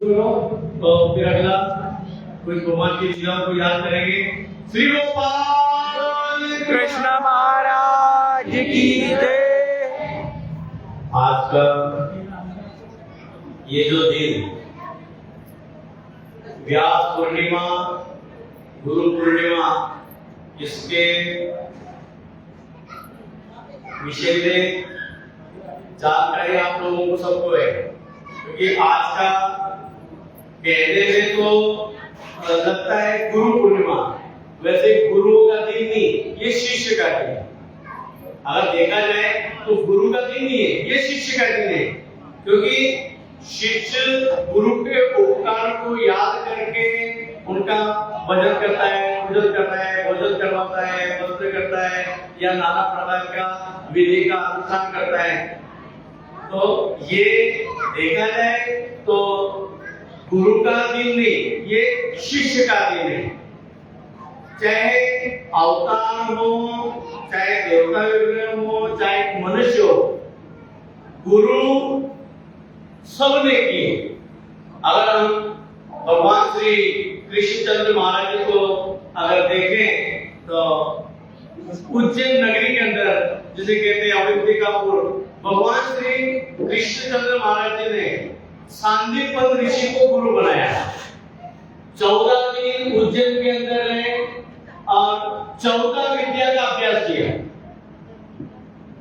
तो फिर अगला कुछ भगवान की लीलाओं को याद करेंगे। श्री गोपाल कृष्ण महाराज की जय। आज का ये जो दिन व्यास पूर्णिमा, गुरु पूर्णिमा, इसके विषय में जानकारी आप लोगों को सबको है, क्योंकि आज का कहने में तो लगता है गुरु पूर्णिमा, वैसे गुरुओं का दिन नहीं, ये शिष्य का दिन है। अगर देखा जाए तो गुरु का दिन नहीं है, ये शिष्य का दिन है, क्योंकि शिष्य गुरु के उपकार को याद करके उनका भजन करता है, पूजन करता है, भोजन करवाता है, मंत्र करता है या नाना प्रकार का विधि का अनुष्ठान करता है। तो ये देखा जाए तो गुरु का दिन नहीं, ये शिष्य का दिन है। चाहे अवतार हो, चाहे देवता विग्रह हो, चाहे मनुष्य हो, गुरु सबने किए। अगर हम भगवान श्री कृष्णचंद्र महाराज को अगर देखें तो उज्जैन नगरी के अंदर, जिसे कहते हैं अवंतिकापुर, भगवान श्री कृष्णचंद्र महाराज जी ने सांदीपन ऋषि को गुरु बनाया। 14 दिन उज्जैन के अंदर रहे और 14 विद्या का अभ्यास किया।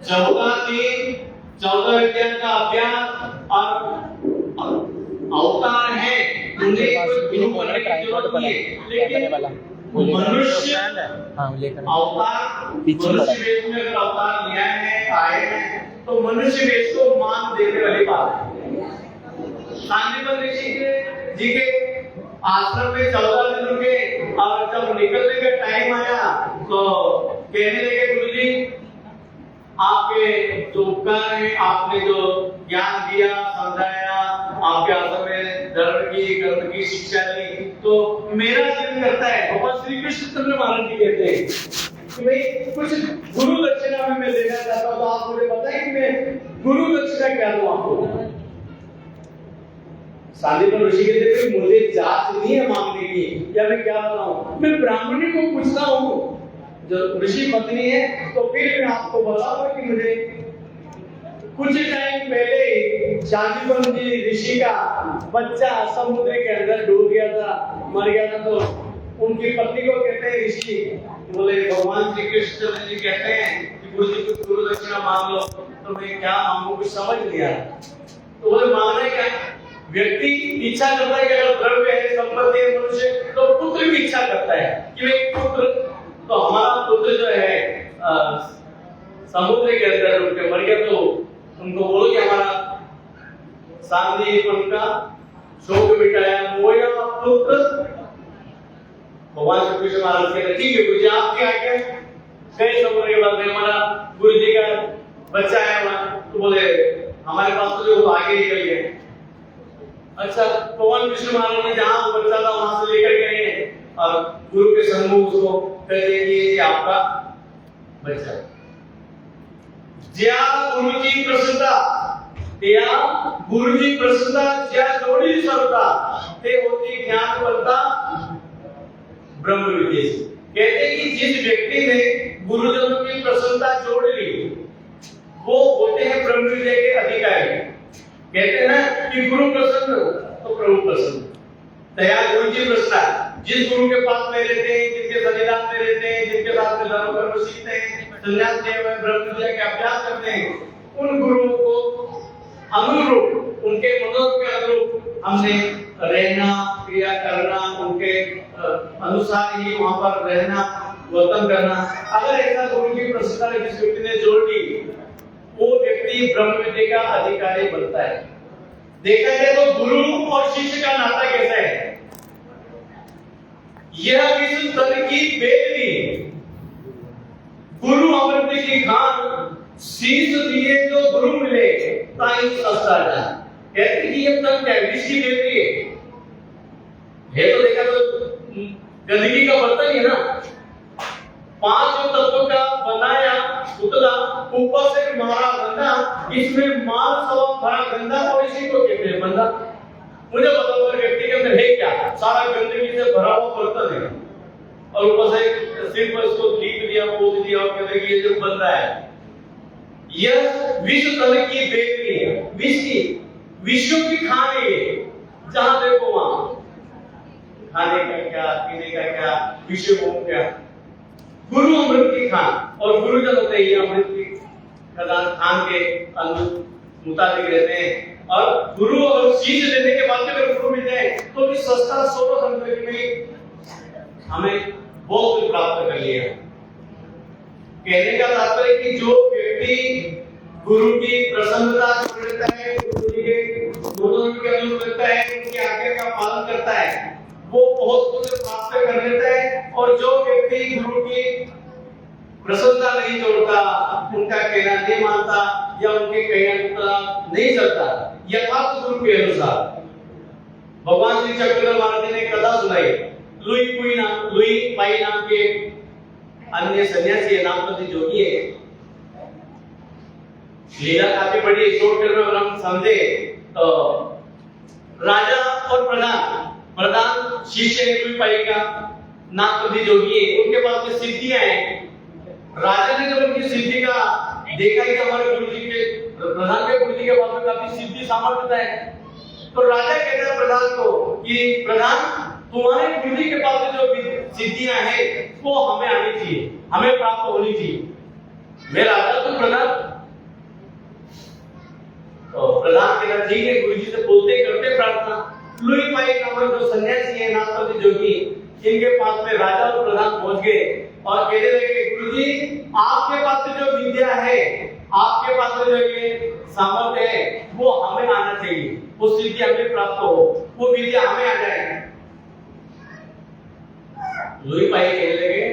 14 दिन 14 विद्या का अभ्यास, और अवतार है, उन्हें कोई गुरु बनने की जरूरत नहीं है, लेकिन मनुष्य अवतार, मनुष्य वेश में अगर अवतार लिया है, आए हैं, तो मनुष्य वेश को मान देने वाली बात है। सांदीपन ऋषि जी के आश्रम में 14 दिन रुके, और जब निकलने का टाइम आया तो कहने लगे, गुरुजी आपके जो उपकार है, आपने जो ज्ञान दिया, समझाया, आपके आश्रम में धर्म की कर्म की शिक्षा दी, तो मेरा दिल करता है, भगवान श्री कृष्णचंद्र महाराज जी कहते हैं कि भाई कुछ गुरु दक्षिणा में मैं देना चाहता हूं, तो आप मुझे बताएं कि मैं गुरु दक्षिणा क्या दूं आपको। सांदीपन ऋषि कहते हैं मुझे जात नहीं है मांगने की, या मैं क्या बताऊं, मैं ब्राह्मणी को पूछता हूं जो ऋषि पत्नी है, तो फिर मैं आपको बताऊंगा कि मुझे कुछ टाइम पहले सांदीपन जी ऋषि का बच्चा समुद्र के अंदर डूब गया था, मर गया था, तो उनकी पत्नी को कहते हैं ऋषि, बोले भगवान श्री कृष्ण जी कहते हैं कि गुरु जी कुछ गुरु दक्षिणा मांग लो, तो मैं क्या मांगू कुछ समझ नहीं आया। तो बोले मांगना क्या, व्यक्ति इच्छा करता है कि अगर द्रव्य है, संपत्ति है, मनुष्य, तो पुत्र की इच्छा करता है कि मैं पुत्र, तो हमारा पुत्र जो है समुद्र के अंदर डूब के मर गया, तो उनको बोलो कि हमारा सांदीपन का शोक मिटाया मोया पुत्र। भगवान श्री कृष्ण महाराज कहते ठीक है गुरु जी, आपकी आज्ञा। कई समुद्र के बाद में हमारा गुरु जी का बच्चा है वहां, तो बोले हमारे पास तो जो आगे निकल गए। अच्छा, भगवान कृष्ण महाराज ने जहां बच्चा था वहां से लेकर गए और गुरु के सम्मुख उसको कह दिए कि आपका बच्चा। ज्या गुरुजी प्रसन्नता, त्या गुरुजी प्रसन्नता, ज्या जोडी सरता, ते होती ज्ञान वरता ब्रह्म विद्या। कहते कि जिस व्यक्ति ने गुरुजनों की प्रसन्नता जोड़ ली, वो होते हैं ब्रह्म विद्या के अधिकारी। कहते हैं कि गुरु प्रसन्न तो प्रभु प्रसन्न। दया गुरुजी प्रसन्न, जिस गुरु के पास में रहते हैं, जिनके सन्निधान में रहते हैं, जिनके साथ में धर्म कर्म सीखते हैं, संन्यास लिए हुए ब्रह्म विद्या के अभ्यास करते हैं, उन गुरुओं को अनुरूप, उनके मनोरथ के अनुरूप हमने रहना, क्रिया करना, उनके अनुसार ही वहां पर रहना, वर्तन करना। अगर ऐसा गुरु की प्रसन्नता जिस व्यक्ति ने जोड़ ली, वो व्यक्ति ब्रह्म विद्या का अधिकारी बनता है। देखा जाए तो गुरु और शिष्य का नाता कैसा है, यह विश्व तन की बेदनी, गुरु अमृत की खान, शीश दिए जो गुरु मिले ताई सस्ता। कहते कि ये तन क्या विश्व की बेदनी है तो देखा तो गंदगी का बर्तन ही है ना। 5 तत्वों का बनाया पुतला, ऊपर से मारा गंदा, इसमें माल सवा भरा गंदा, और इसी को कहते हैं बंदा। मुझे बताओ सारा गंदगी से भरा हुआ बर्तन है और ऊपर से सिर पर इसको लीप दिया, पोत दिया और कहते हैं कि ये जो बन रहा है यह विश्व तल की बेकरी है, विश्व की खान है ये। जहां देखो वहां खाने का क्या, पीने का क्या, विश्व को क्या। गुरु अमृत की खान, और गुरुजन होते ही अमृत की खान के मुताबिक रहते हैं। और गुरु और शीश देने के बाद अगर गुरु मिल जाए तो भी सस्ता 16 जिंदगी में हमें बहुत कुछ प्राप्त कर लिया। कहने का तात्पर्य कि जो व्यक्ति गुरु की प्रसन्नता करता है, गुरु जी के गुरुओं के अनुरूप करता है, उनकी आज्ञा का पालन करता है, वो बहुत कुछ प्राप्त कर लेता है। और जो व्यक्ति गुरु की प्रसन्नता नहीं तोड़ता, उनका कहना नहीं मानता या उनके कहने का नहीं चलता यथार्थ गुरु के अनुसार। भगवान श्री चक्रधर महाराज ने कथा सुनाई। लुई पाई नाम के अन्य सन्यासी नामपति जोगी है। लीला काफी बड़ी, शॉर्ट में हम समझे तो राजा और प्रधान शिष्य लुई पाई का नामपति जोगी है। उनके पास में सिद्धियां हैं। राजा ने जब उनकी सिद्धि का देखा कि हमारे गुरु जी के प्रधान के गुरु जी के पास में काफी सिद्धि सामर्थ्य है, तो राजा कहता है प्रधान को कि प्रधान तुम्हारे गुरु जी के पास में जो सिद्धियां हैं वो हमें आनी चाहिए, हमें प्राप्त होनी चाहिए। मैं राजा तुम प्रधान। तो प्रधान कहना ठीक है, गुरु जी से बोलते करते प्रार्थना। लुई पाई नामक जो सन्यासी है नामपति जोगी, इनके पास में राजा और प्रधान पहुंच गए और कहने लगे गुरुजी आपके पास में जो विद्या है, आपके पास में जो ये सामर्थ्य है वो हमें आना चाहिए, वो सिद्धि हमें प्राप्त हो, वो विद्या हमें आ जाए। लुई पाई कहने लगे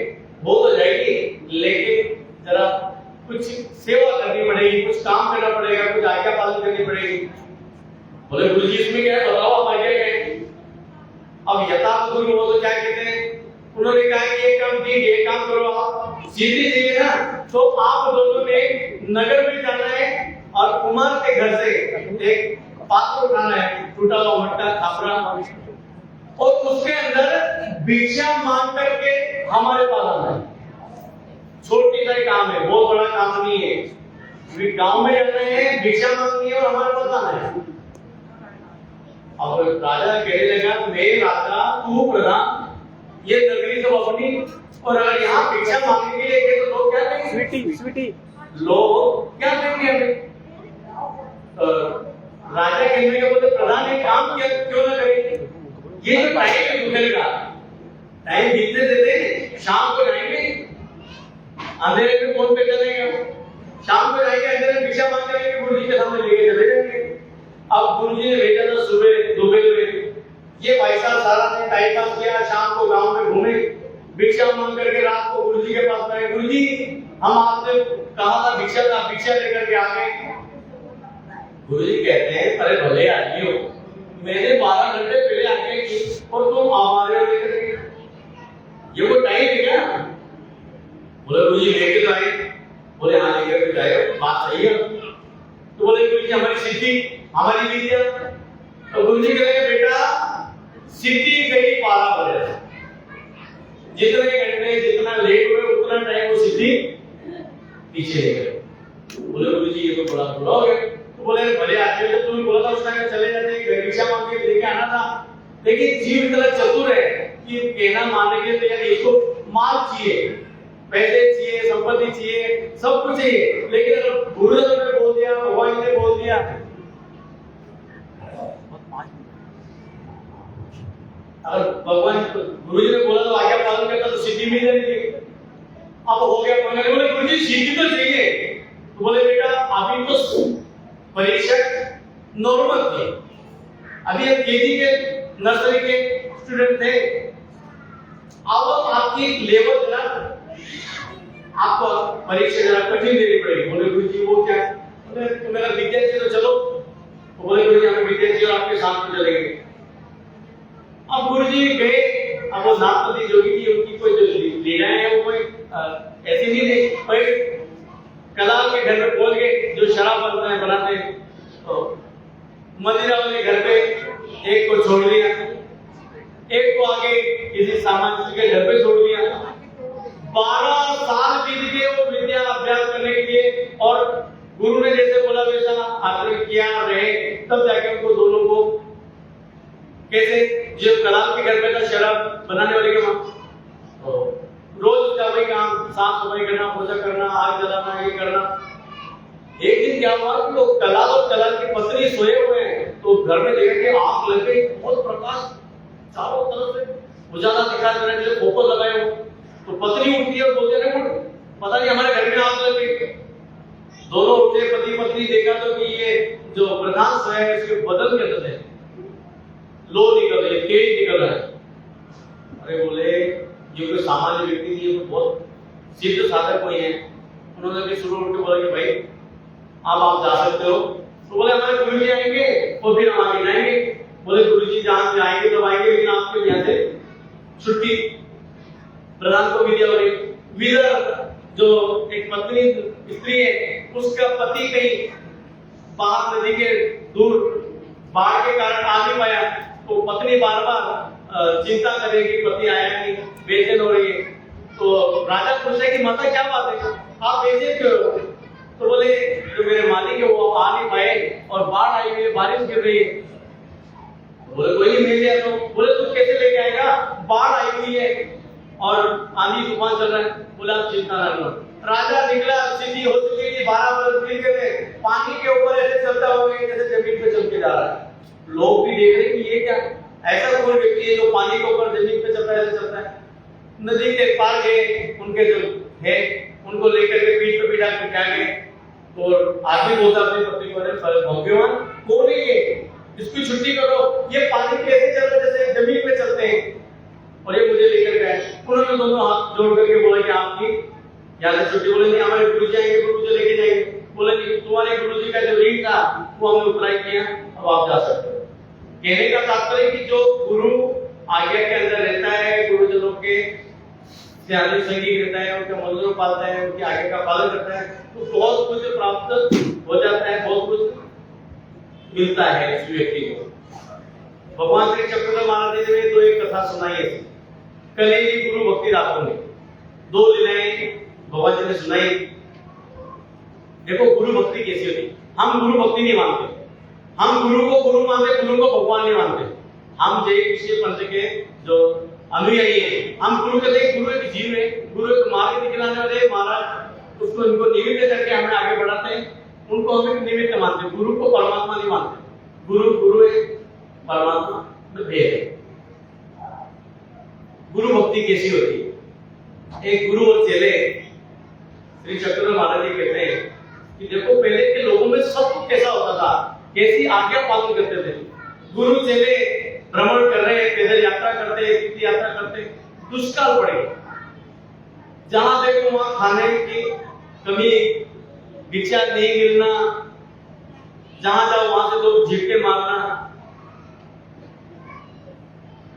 वो तो जाएगी, लेकिन जरा कुछ सेवा करनी पड़ेगी, कुछ काम करना पड़ेगा, कुछ आज्ञा पालन करनी पड़ेगी। बोले गुरुजी इसमें क्या है बताओ, आप आज्ञा क्या है। अब यथार्थ गुरु वो तो क्या कहते हैं, उन्होंने कहा कि ये काम ठीक है, काम करो, आप सीधी चाहिए ना, तो आप दोनों ने नगर में जाना है और कुमार के घर से एक पात्र उठाना है, टूटा हुआ मटका खापरा, और उसके अंदर भिक्षा मांग करके हमारे पास आना है। छोटी सा काम है, बहुत बड़ा काम नहीं है। गांव में जाना है, भिक्षा मांगनी है और हमारे पास आना है। अब राजा कहने लगा मैं राजा तू प्रधान, ये नगरी तो अपनी, और अगर यहाँ भिक्षा मांगने के लिए गए तो लोग क्या कहेंगे, स्वीटी लोग क्या कहेंगे हमें। राजा कहने लगे बोले प्रधान एक काम किया क्यों ना करेंगे, ये जो टाइम है गुजर का टाइम बीतने देते, शाम को जाएंगे अंधेरे में फोन पे चलेगा, शाम को जाएंगे अंधेरे में भिक्षा मांग करेंगे, गुरु जी के सामने लेके चले जाएंगे। अब गुरु जी ने भेजा था सुबह दोपहर में, ये भाई साहब सारा दिन टाइम पास किया, शाम को गांव में घूमे, भिक्षा मांग करके रात को गुरु जी के पास गए, गुरु जी हम आपसे कहा था भिक्षा लेकर के आ गए। गुरु जी कहते हैं अरे भले आदमी हो, मैंने 12 घंटे पहले आके की और तुम हमारे लेकर के, ये कोई टाइम है क्या। बोले गुरु जी लेके तो आए, बोले हाँ लेकर के जाए, बात सही है। तो बोले गुरु जी हमारी सिद्धि हमारी विद्या, तो गुरु जी कहेंगे बेटा सिद्धि गई 12 बजे, जितने घंटे जितना लेट हुए उतना टाइम वो सिद्धि पीछे ले गए। बोले गुरु जी ये तो बड़ा बुरा हो गया। तो बोले भले आदमी, तो तुमने बोला था उस टाइम चले जाते, भिक्षा मांग के लेके आना था, लेकिन जीव इतना चतुर है कि कहना मानने के लिए इसको माल चाहिए, पैसे चाहिए, संपत्ति चाहिए, सब कुछ चाहिए, लेकिन अगर गुरुजन ने बोल दिया, भगवान ने बोल दिया, अगर भगवान गुरु जी ने बोला तो आज्ञा पालन करता तो सिद्धि मिल जाती। अब हो गया, बोले गुरु जी सिद्धि तो चाहिए। तो बोले बेटा अभी तो परीक्षा नॉर्मल थी, अभी हम केजी के नर्सरी के स्टूडेंट थे, अब आपकी लेवल जरा आपको परीक्षा जरा कठिन देनी पड़ेगी। बोले गुरु जी वो क्या, तो मेरा विद्यार्थी तो चलो, तो बोले गुरु जी हमें विद्यार्थी और आपके साथ में चलेंगे। अब गुरुजी गए, अब वो नामपति जोगी थी, उनकी कोई जो लीला है वो कोई ऐसी नहीं थी, कोई कलाल के घर में बोल गए जो शराब बनाते हैं, तो मदिरा वाले घर पे एक को छोड़ दिया, एक को आगे किसी सामाजिक के घर पे छोड़ दिया। 12 साल बीत गए वो विद्या अभ्यास करने के लिए, और गुरु ने जैसे बोला वैसा आचरण किया रहे, तब जाके उनको दोनों को कैसे, जो कलाल के घर पे था शराब बनाने वाले के वहां, तो रोज उसका वही काम, साफ सफाई करना, पूजा करना, आग जलाना, ये करना। एक दिन क्या हुआ कि वो कलाल और कलाल की पत्नी सोए हुए हैं, तो घर में देखा कि आग लग गई, बहुत प्रकाश चारों तरफ से उजाला दिखाई दे रहा है, जैसे फोकस लगाए हो। तो पत्नी उठती है और बोलते हैं पता नहीं हमारे घर में आग लग गई। दोनों उठे, पति पत्नी, देखा तो कि ये जो प्रधान स्वयं है इसके बदन के अंदर है लो निकल रही है, तेज निकल रहा है। अरे बोले ये कोई सामान्य व्यक्ति नहीं है, बहुत सिद्ध साधक कोई है। उन्होंने भी शुरू उठ के बोला कि भाई आप जा सकते हो। तो बोले हमारे गुरु जी आएंगे और फिर हम आगे जाएंगे। बोले गुरु जी जहां जाएंगे तो आएंगे, लेकिन आपके यहाँ से छुट्टी। प्रधान को विद्या हो रही, विदर जो एक पत्नी स्त्री है, उसका पति कहीं बाहर नदी के दूर बाढ़ के कारण आ नहीं पाया, तो पत्नी बार बार चिंता करेगी पति आया नहीं, बेचैन हो रही है। तो राजा पूछे कि माता क्या बात है, आप बेचैन क्यों हो? तो बोले जो मेरे मालिक है वो आ नहीं पाए और बाढ़ आई हुई है, बारिश गिर रही है। बोले कोई नहीं मिल गया। तो बोले तू कैसे लेके आएगा, बाढ़ आई हुई है और आंधी तूफान चल रहा है। बोला आप चिंता ना करो। राजा निकला, स्थिति हो चुकी थी, 12 बरस बीत गए थे, पानी के ऊपर ऐसे चलता हुआ जैसे जमीन पे चल के जा रहा है। लोग भी देख रहे कि ये क्या, ऐसा कोई व्यक्ति है जो पानी के ऊपर जमीन पे चलता है, ऐसे चलता है। नदी के पार गए, उनके जो है उनको लेकर के पीठ पे बिठा कर क्या गए, और आदमी बोलता अपनी पत्नी को, अरे भगवान कौन है ये, इसकी छुट्टी करो, ये पानी कैसे चल रहा है जैसे जमीन पे चलते हैं, और ये मुझे लेकर गए। उन्होंने दोनों हाथ जोड़ करके बोला कि आपकी यहाँ से छुट्टी। बोले नहीं हमारे गुरु जी आएंगे, गुरु जी लेके जाएंगे। बोले नहीं तुम्हारे गुरु जी का जो रीड था वो हमने अप्लाई किया, अब आप जा सकते हो। कहने का तात्पर्य कि जो गुरु आज्ञा के अंदर रहता है, गुरुजनों के ध्यान संगी रहता है, उनके मंदिरों पालता है, उनकी आज्ञा का पालन करता है, तो बहुत कुछ प्राप्त हो जाता है, बहुत कुछ मिलता है इस व्यक्ति को। भगवान श्री चक्रधर महाराज जी ने तो एक कथा सुनाई है, कलेजी गुरु भक्ति राखों ने 2 लीलाएं भगवान जी ने सुनाई। देखो गुरु भक्ति कैसी होती, हम गुरु भक्ति नहीं मानते, हम गुरु को गुरु मानते, गुरु को भगवान नहीं मानते। हम जय कृष्ण पंथ के जो अनुयायी है, हम गुरु कहते हैं गुरु एक जीव है, गुरु एक मार्ग दिखलाने वाले महाराज, उसको इनको निमित्त करके हमें आगे बढ़ाते हैं, उनको हम निमित्त मानते हैं, गुरु को परमात्मा नहीं मानते। गुरु गुरु है, परमात्मा में भेद है। गुरु भक्ति कैसी होती है, एक गुरु और चेले, श्री चक्रधर महाराज जी कहते हैं कि देखो पहले के लोगों में सब कुछ कैसा होता था, कैसी आज्ञा पालन करते थे। गुरु चेले भ्रमण कर रहे, पैदल यात्रा करते, तीर्थ यात्रा करते, दुष्काल पड़े, जहां देखो वहां खाने की कमी, भिक्षा नहीं मिलना, जहां जाओ वहां से लोग झिटके मारना,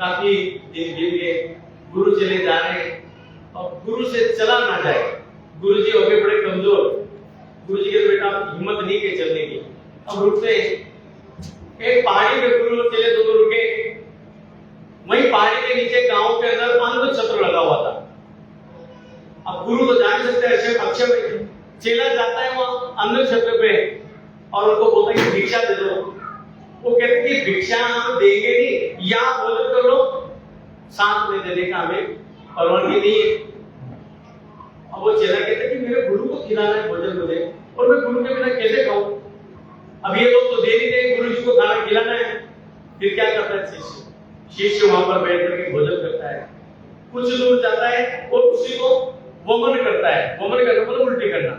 काफी दिन बीत गए, गुरु चले जा रहे और गुरु से चला ना जाए। गुरु जी हो गए बड़े कमजोर, गुरु जी के बेटा हिम्मत नहीं के चलने की, अब रुकते। एक पहाड़ी पे गुरु और चेले दोनों रुके, वहीं पहाड़ी के नीचे गांव के अंदर अन्न छत्र लगा हुआ था। अब गुरु तो जा नहीं सकते, अक्षय में चेला जाता है वहां अन्न छत्र पे और उनको बोलता है कि भिक्षा दे दो। वो कहते हैं कि भिक्षा हम देंगे नहीं, या भोजन कर लो, सांस में देने का हमें परवानगी नहीं है। अब वो चेला कहता है कि मेरे गुरु को खिलाना है भोजन मुझे, और मैं गुरु के बिना कैसे खाऊं? अब ये लोग तो दे नहीं देंगे, गुरु जी को खाना खिलाना है। फिर क्या करता है शिष्य? शिष्य वहां पर बैठ करके भोजन करता है, कुछ दूर जाता है और उसी को वमन करता है। वमन करना मतलब उल्टी करना,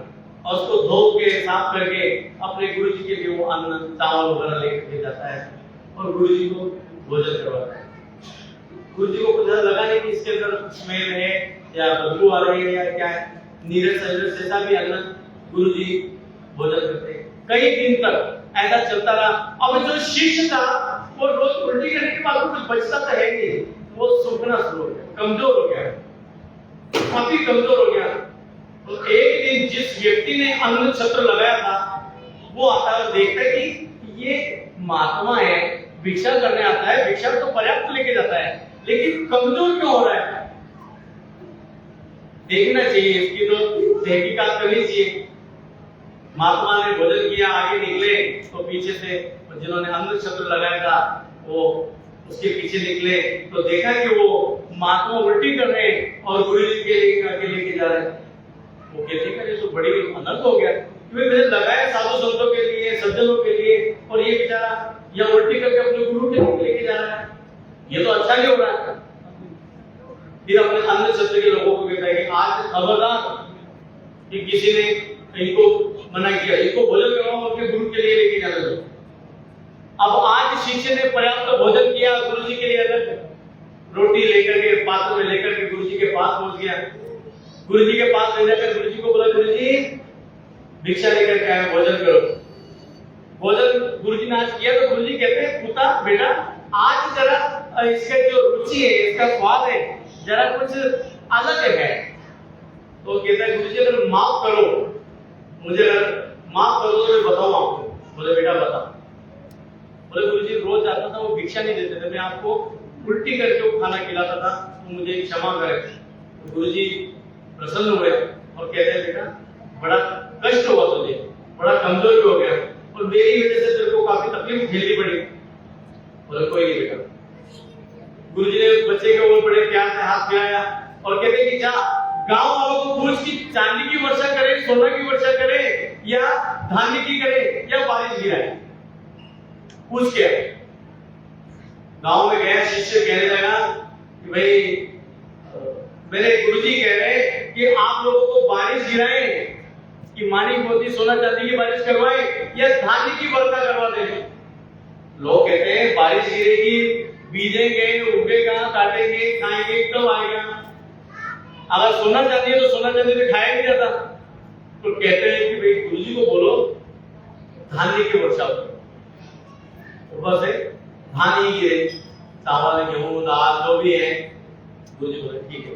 और उसको धो के साफ करके अपने गुरु जी के लिए वो अन्न चावल वगैरह लेकर के जाता है और गुरु जी को भोजन करवाता है। गुरु जी को कुछ लगा नहीं कि इसके अंदर स्मेल है या बदबू आ रही है या क्या है, नीरस से ऐसा भी अन्न गुरु जी भोजन करते हैं। कई दिन तक ऐसा चलता रहा। अब जो शिष्य था वो रोज उल्टी करने के बाद कुछ बचता तो है नहीं, वो सूखना शुरू हो गया, कमजोर हो गया, काफी कमजोर हो गया। तो एक दिन जिस व्यक्ति ने अन्न छत्र लगाया था वो आता है, देखता है कि ये महात्मा है, भिक्षा करने आता है, भिक्षा तो पर्याप्त लेके जाता है, लेकिन कमजोर क्यों हो रहा है? देखना चाहिए, इसकी तो तहकीकात करनी चाहिए। महात्मा ने भोजन किया, आगे निकले तो पीछे से जिन्होंने अंध शब्द लगाया था वो उसके पीछे निकले तो देखा कि वो महात्मा उल्टी कर रहे हैं और गुरु जी के लेके जा रहे हैं। वो कहते हैं ये तो बड़ी अनर्थ हो गया, क्योंकि मैंने लगाया साधु संतों के लिए, सज्जनों के लिए, और ये बेचारा या उल्टी करके अपने गुरु के लेके जा रहा है, ये तो अच्छा नहीं हो रहा है। फिर अपने अन्य शब्द के लोगों को कहता है कि आज खबरदार कि किसी ने इनको मना किया, इनको भोजन करवाओ, उनके गुरु के लिए लेके जाने दो। अब आज शिष्य ने पर्याप्त भोजन किया, गुरु जी के लिए अलग रोटी लेकर के पात्र में लेकर के गुरु जी के पास पहुंच गया। गुरु जी के पास ले जाकर गुरु जी को बोला, गुरु जी भिक्षा लेकर के आए, भोजन करो। भोजन गुरु जी ने आज किया तो गुरु जी कहते हैं, पुता बेटा आज जरा इसका जो रुचि है, इसका स्वाद है, जरा कुछ अलग है। तो कहता है गुरु जी अगर माफ करो मुझे, अगर माफ करो तो मैं बताऊं आपको। बोले बेटा बता। बोले गुरु जी रोज आता था, वो भिक्षा नहीं देते थे, मैं आपको उल्टी करके वो खाना खिलाता था, तो मुझे क्षमा करें। तो गुरु जी प्रसन्न हुए और कहते हैं बेटा बड़ा कष्ट हुआ तुझे, बड़ा कमजोर हो गया और मेरी वजह से तेरे को काफी तकलीफ झेलनी पड़ी। बोले कोई नहीं बेटा। गुरु जी ने उस बच्चे के ऊपर बड़े प्यार से हाथ फिराया और कहते हैं कि जा गांव वालों को पूछ कि चांदी की वर्षा करे, सोना की वर्षा करे, या धान्य की करे, या बारिश गिराए, पूछ के। गांव में गया, शिष्य कहने लगा कि भाई मेरे गुरुजी कह रहे कि आप लोगों को बारिश गिराए, कि मानी मोती सोना चांदी की बारिश करवाए, या धान्य की वर्षा करवा दें। लोग कहते हैं बारिश गिरेगी, बीजेंगे, उगेगा, काटेंगे, खाएंगे, कब आएगा? अगर सोना चांदी है तो सोना चांदी तो खाया नहीं जाता। तो कहते हैं कि भाई गुरुजी को बोलो धान्य की वर्षा ऊपर से धान ही गिरे, चावल गेहूं दाल जो भी है। गुरुजी बोले ठीक है।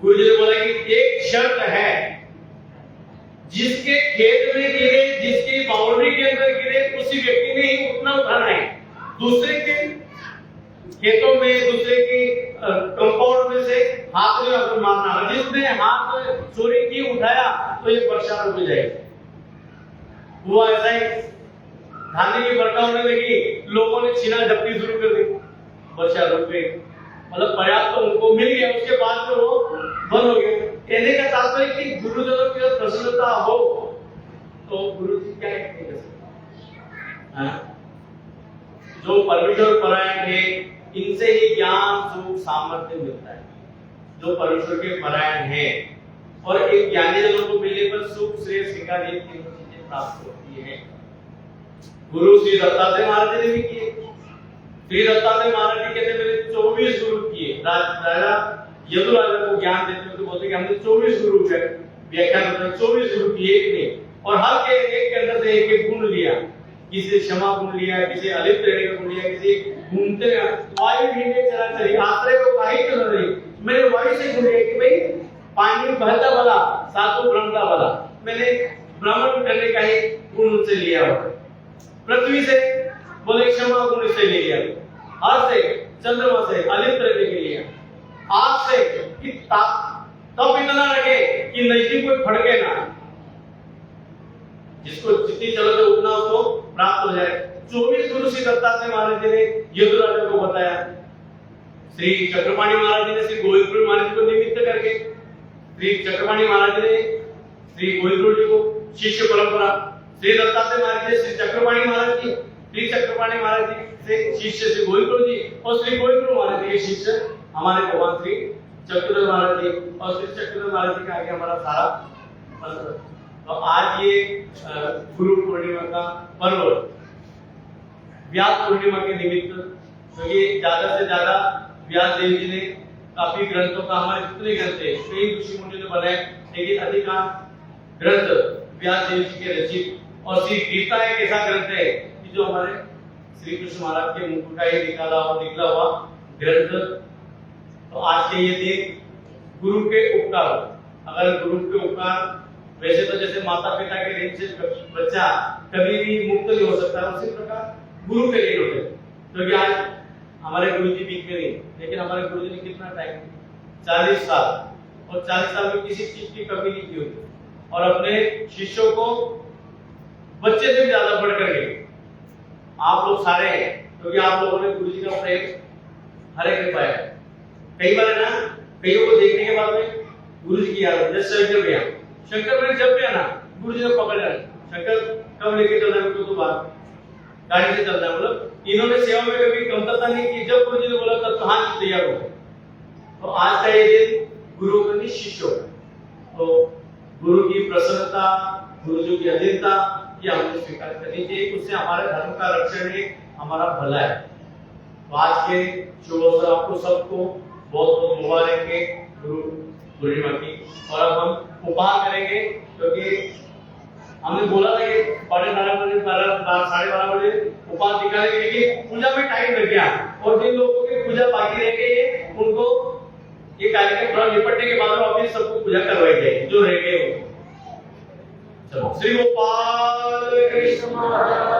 गुरुजी ने बोला कि एक शर्त है, जिसके खेत में गिरे, जिसकी बाउंड्री के अंदर गिरे, उसी व्यक्ति ने ही उतना उठाना है। दूसरे के खेतों में, दूसरे के कंपाउंड में से हाथ में अगर मारना है, जिसने हाथ चोरी की उठाया तो ये वर्षा रुक जाएगी। हुआ ऐसा ही, धान्य की वर्षा होने लगी, लोगों ने छीना झपटी शुरू कर दी, वर्षा रुक गई। मतलब पर्याप्त तो उनको मिल गया, उसके बाद में वो बंद हो गया। कहने का तात्पर्य कि गुरुजनों की प्रसन्नता हो तो गुरु जी क्या है, जो परमेश्वर परायण है इनसे ही ज्ञान सुख सामर्थ्य मिलता है। जो परमेश्वर के परायण है और एक ज्ञानी जनों को मिलने पर सुख श्रेय सिखाने की चीजें प्राप्त होती है। गुरु श्री दत्तात्रेय महाराज ने भी किए। श्री दत्तात्रेय महाराज जी कहते मैंने 24 गुरु किए। राजा यदुराजा को ज्ञान देते तो बोलते कि हमने 24 गुरु व्याख्यान करते 24 गुरु किए, एक ने, और हर के एक के अंदर से एक एक गुण लिया। किसी क्षमा गुण लिया, किसी अलिप्त रहने का गुण लिया, किसी घूमते वायु भीगे चला चली आश्रय को काही तो नहीं। मैंने वायु से गुण लिया कि भाई पानी बहता वाला सातों ब्रह्मता वाला, मैंने ब्राह्मण करने का ही गुण उनसे लिया। पृथ्वी से बोले क्षमा गुण से ले लिया, हर से चंद्रमा से अलिप्त रहने के लिए, आग से कि तब इतना रखे कि नजदीक कोई फड़के ना, जिसको जितनी जरूरत है उतना उसको प्राप्त हो जाए। 24 गुरु श्री दत्तात्रेय महाराज जी ने यदुराजा को बताया। श्री चक्रपाणी महाराज जी ने श्री गोविंदपुर महाराज जी को निमित्त करके, श्री चक्रपाणी महाराज जी ने श्री गोविंदपुर जी को शिष्य परंपरा, श्री दत्तात्रेय महाराज जी श्री चक्रपाणी महाराज जी, श्री चक्रपाणी महाराज जी से शिष्य श्री गोविंदपुर जी, और श्री गोविंदपुर महाराज जी के शिष्य हमारे भगवान श्री चक्रधर महाराज जी, और श्री चक्रधर महाराज जी के आगे हमारा सारा मंत्र। तो आज ये गुरु पूर्णिमा का पर्व, व्यास पूर्णिमा के निमित्त, क्योंकि ज्यादा से ज्यादा व्यास देव जी ने काफी ग्रंथों का, हमारे जितने ग्रंथ है कई ऋषि मुनि ने बनाए, लेकिन अधिकांश ग्रंथ व्यास देव जी के रचित। और श्री गीता एक ऐसा ग्रंथ है कि जो हमारे श्री कृष्ण महाराज के मुख का ही निकला हुआ ग्रंथ। तो आज के ये दिन गुरु के उपकार, अगर गुरु के उपकार, वैसे तो जैसे माता पिता के ऋण से बच्चा कभी भी मुक्त नहीं हो सकता, उसी प्रकार गुरु के ऋण होते। क्योंकि आज हमारे गुरु जी बीच में नहीं, लेकिन हमारे गुरु जी ने कितना टाइम, 40 साल, और 40 साल में किसी चीज की कमी नहीं की होती, और अपने शिष्यों को बच्चे से भी ज्यादा बढ़ करके आप लोग सारे हैं, क्योंकि आप लोगों ने गुरु जी का प्रेम हर एक ने पाया। कई बार है ना, कईयों को देखने के बाद में गुरु जी की याद, जैसे शंकर भैया, शंकर भैया जब भी आना गुरु जी ने पकड़ लिया, शंकर कब लेके चल रहा है तो बात गाड़ी से चल रहा है, मतलब इन्होंने सेवा में कभी कमतरता नहीं की, जब गुरु जी ने बोला तब हाथ तैयार हो गए। तो आज का ये दिन गुरु का नहीं शिष्यों का, तो गुरु की प्रसन्नता, गुरु जी की अधीनता ये हमने स्वीकार करनी चाहिए, उससे हमारे धर्म का रक्षण है, हमारा भला है। तो आज के शुभ अवसर आपको सबको बहुत बहुत मुबारक है गुरु पूर्णिमा की। और अब हम उपहार करेंगे, क्योंकि हमने बोला था कि 12:30 बजे उपहार दिखाएंगे, लेकिन पूजा में टाइम लग गया, और जिन लोगों की पूजा बाकी रह गई है उनको ये कार्यक्रम थोड़ा निपटने के बाद वापिस सबको पूजा करवाई जाएगी जो रह गए हो। चलो, श्री गोपाल कृष्ण महाराज।